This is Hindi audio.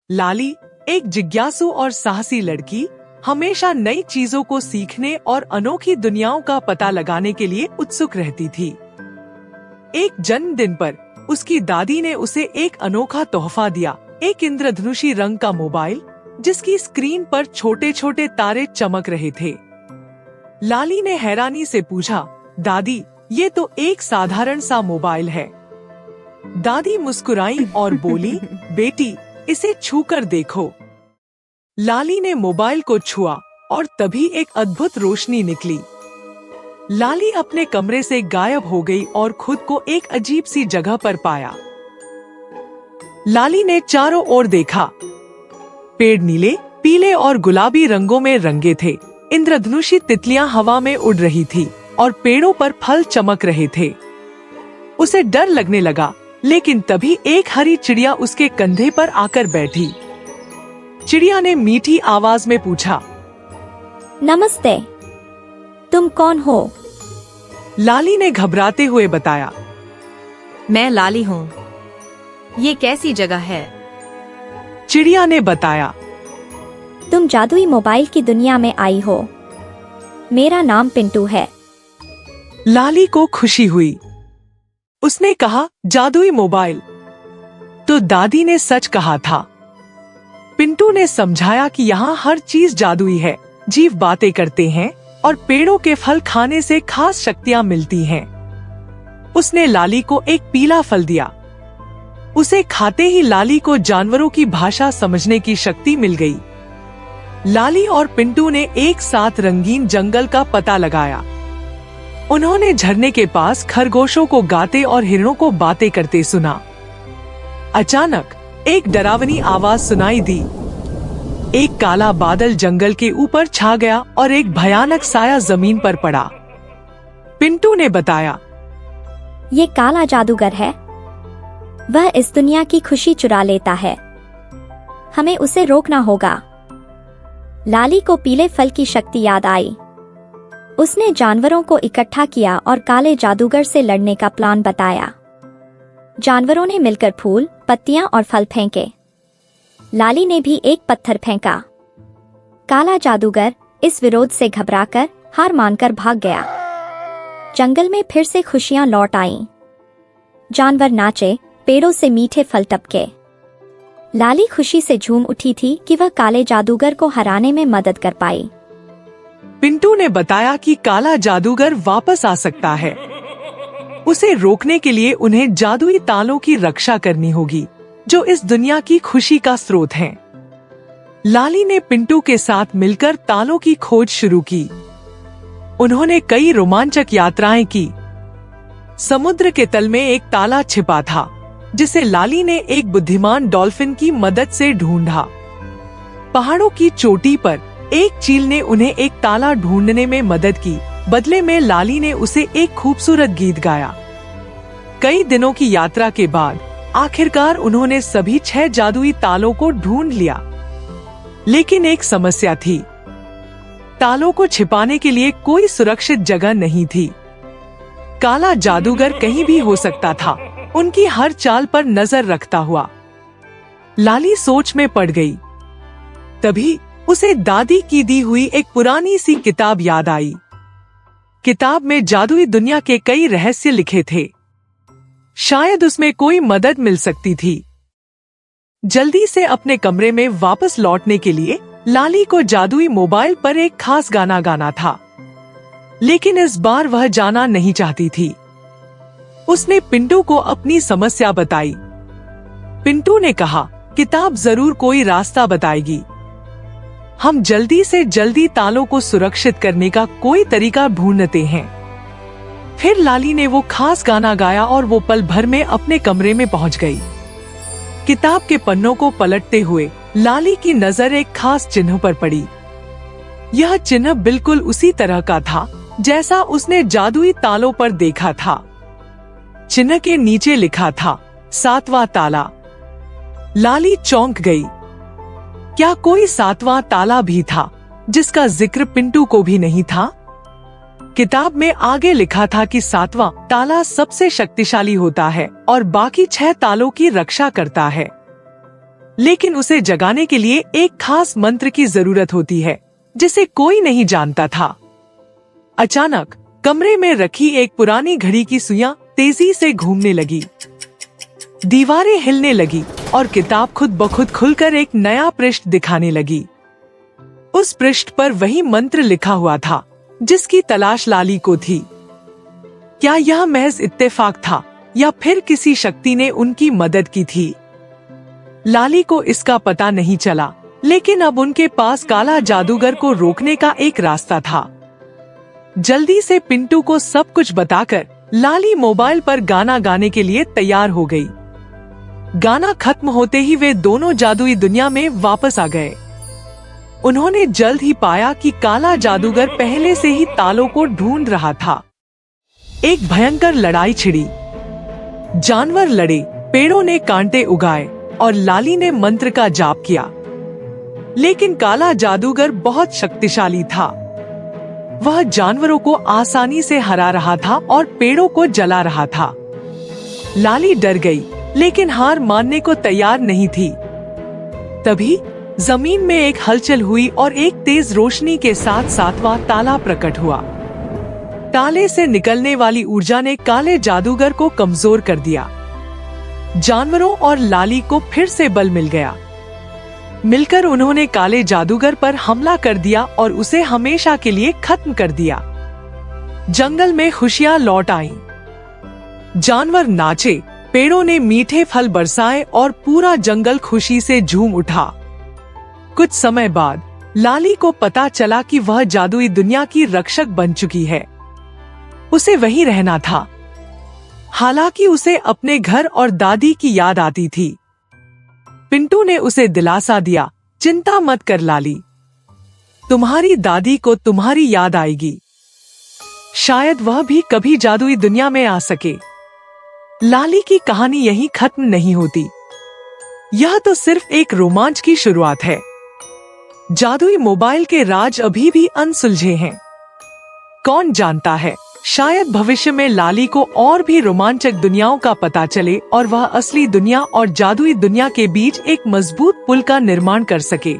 लाली एक जिज्ञासु और साहसी लड़की हमेशा नई चीजों को सीखने और अनोखी दुनियाओं का पता लगाने के लिए उत्सुक रहती थी। एक जन्मदिन पर उसकी दादी ने उसे एक अनोखा तोहफा दिया, एक इंद्रधनुषी रंग का मोबाइल जिसकी स्क्रीन पर छोटे छोटे तारे चमक रहे थे। लाली ने हैरानी से पूछा, दादी ये तो एक साधारण सा मोबाइल है। दादी मुस्कुराई और बोली, बेटी इसे छूकर देखो। लाली ने मोबाइल को छुआ और तभी एक अद्भुत रोशनी निकली। लाली अपने कमरे से गायब हो गई और खुद को एक अजीब सी जगह पर पाया। लाली ने चारों ओर देखा। पेड़ नीले, पीले और गुलाबी रंगों में रंगे थे। इंद्रधनुषी तितलियां हवा में उड़ रही थी और पेड़ों पर फल चमक रहे थे। उसे डर लगने लगा, लेकिन तभी एक हरी चिड़िया उसके कंधे पर आकर बैठी। चिड़िया ने मीठी आवाज में पूछा, नमस्ते, तुम कौन हो? लाली ने घबराते हुए बताया, मैं लाली हूँ। ये कैसी जगह है? चिड़िया ने बताया, तुम जादुई मोबाइल की दुनिया में आई हो। मेरा नाम पिंटू है। लाली को खुशी हुई। उसने कहा, जादुई मोबाइल? तो दादी ने सच कहा था। पिंटू ने समझाया कि यहाँ हर चीज जादुई है। जीव बातें करते हैं और पेड़ों के फल खाने से खास शक्तियाँ मिलती हैं। उसने लाली को एक पीला फल दिया। उसे खाते ही लाली को जानवरों की भाषा समझने की शक्ति मिल गई। लाली और पिंटू ने एक साथ रंगीन जंगल का पता लगाया। उन्होंने झरने के पास खरगोशों को गाते और हिरणों को बातें करते सुना। अचानक एक डरावनी आवाज सुनाई दी। एक काला बादल जंगल के ऊपर छा गया और एक भयानक साया जमीन पर पड़ा। पिंटू ने बताया, ये काला जादूगर है। वह इस दुनिया की खुशी चुरा लेता है। हमें उसे रोकना होगा। लाली को पीले फल की शक्ति याद आई। उसने जानवरों को इकट्ठा किया और काले जादूगर से लड़ने का प्लान बताया। जानवरों ने मिलकर फूल, पत्तियां और फल फेंके। लाली ने भी एक पत्थर फेंका। काला जादूगर इस विरोध से घबराकर हार मानकर भाग गया। जंगल में फिर से खुशियां लौट आईं। जानवर नाचे, पेड़ों से मीठे फल टपके। लाली खुशी से झूम उठी थी कि वह काले जादूगर को हराने में मदद कर पाई। पिंटू ने बताया कि काला जादूगर वापस आ सकता है। उसे रोकने के लिए उन्हें जादुई तालों की रक्षा करनी होगी, जो इस दुनिया की खुशी का स्रोत हैं। लाली ने पिंटू के साथ मिलकर तालों की खोज शुरू की। उन्होंने कई रोमांचक यात्राएं की। समुद्र के तल में एक ताला छिपा था, जिसे लाली ने एक बुद्धिमान डॉल्फिन की मदद से ढूंढा। पहाड़ों की चोटी पर एक चील ने उन्हें एक ताला ढूंढने में मदद की। बदले में लाली ने उसे एक खूबसूरत गीत गाया। कई दिनों की यात्रा के बाद आखिरकार उन्होंने सभी 6 जादुई तालों को ढूंढ लिया। लेकिन एक समस्या थी। तालों को छिपाने के लिए कोई सुरक्षित जगह नहीं थी। काला जादूगर कहीं भी हो सकता था, उनकी हर चाल पर नजर रखता हुआ। लाली सोच में पड़ गई। तभी उसे दादी की दी हुई एक पुरानी सी किताब याद आई। किताब में जादुई दुनिया के कई रहस्य लिखे थे। शायद उसमें कोई मदद मिल सकती थी। जल्दी से अपने कमरे में वापस लौटने के लिए लाली को जादुई मोबाइल पर एक खास गाना गाना था। लेकिन इस बार वह जाना नहीं चाहती थी। उसने पिंटू को अपनी समस्या बताई। पिंटू ने कहा, किताब जरूर कोई रास्ता बताएगी। हम जल्दी से जल्दी तालों को सुरक्षित करने का कोई तरीका ढूंढते हैं। फिर लाली ने वो खास गाना गाया और वो पल भर में अपने कमरे में पहुंच गई। किताब के पन्नों को पलटते हुए लाली की नजर एक खास चिन्ह पर पड़ी। यह चिन्ह बिल्कुल उसी तरह का था जैसा उसने जादुई तालों पर देखा था। चिन्ह के नीचे लिखा था, 7वां ताला। लाली चौंक गई। क्या कोई 7वां ताला भी था, जिसका जिक्र पिंटू को भी नहीं था? किताब में आगे लिखा था कि 7वां ताला सबसे शक्तिशाली होता है और बाकी 6 तालों की रक्षा करता है। लेकिन उसे जगाने के लिए एक खास मंत्र की जरूरत होती है जिसे कोई नहीं जानता था। अचानक कमरे में रखी एक पुरानी घड़ी की सुइयां तेजी से घूमने लगी, दीवारें हिलने लगी और किताब खुद ब खुद खुलकर एक नया पृष्ठ दिखाने लगी। उस पृष्ठ पर वही मंत्र लिखा हुआ था जिसकी तलाश लाली को थी। क्या यह महज इत्तेफाक था या फिर किसी शक्ति ने उनकी मदद की थी? लाली को इसका पता नहीं चला, लेकिन अब उनके पास काला जादूगर को रोकने का एक रास्ता था। जल्दी से पिंटू को सब कुछ बताकर लाली मोबाइल पर गाना गाने के लिए तैयार हो गई। गाना खत्म होते ही वे दोनों जादुई दुनिया में वापस आ गए। उन्होंने जल्द ही पाया कि काला जादूगर पहले से ही तालों को ढूंढ रहा था। एक भयंकर लड़ाई छिड़ी। जानवर लड़े, पेड़ों ने कांटे उगाए और लाली ने मंत्र का जाप किया। लेकिन काला जादूगर बहुत शक्तिशाली था। वह जानवरों को आसानी से हरा रहा था और पेड़ों को जला रहा था। लाली डर गई, लेकिन हार मानने को तैयार नहीं थी। तभी जमीन में एक हलचल हुई और एक तेज रोशनी के साथ सातवां ताला प्रकट हुआ। ताले से निकलने वाली ऊर्जा ने काले जादूगर को कमजोर कर दिया। जानवरों और लाली को फिर से बल मिल गया। मिलकर उन्होंने काले जादूगर पर हमला कर दिया और उसे हमेशा के लिए खत्म कर दिया। जंगल में खुशियां लौट आईं। जानवर नाचे, पेड़ों ने मीठे फल बरसाए और पूरा जंगल खुशी से झूम उठा। कुछ समय बाद लाली को पता चला कि वह जादुई दुनिया की रक्षक बन चुकी है। उसे वहीं रहना था। हालांकि उसे अपने घर और दादी की याद आती थी। पिंटू ने उसे दिलासा दिया, चिंता मत कर लाली, तुम्हारी दादी को तुम्हारी याद आएगी। शायद वह भी कभी जादुई दुनिया में आ सके। लाली की कहानी यहीं खत्म नहीं होती। यह तो सिर्फ एक रोमांच की शुरुआत है। जादुई मोबाइल के राज अभी भी अनसुलझे हैं। कौन जानता है, शायद भविष्य में लाली को और भी रोमांचक दुनियाओं का पता चले और वह असली दुनिया और जादुई दुनिया के बीच एक मजबूत पुल का निर्माण कर सके।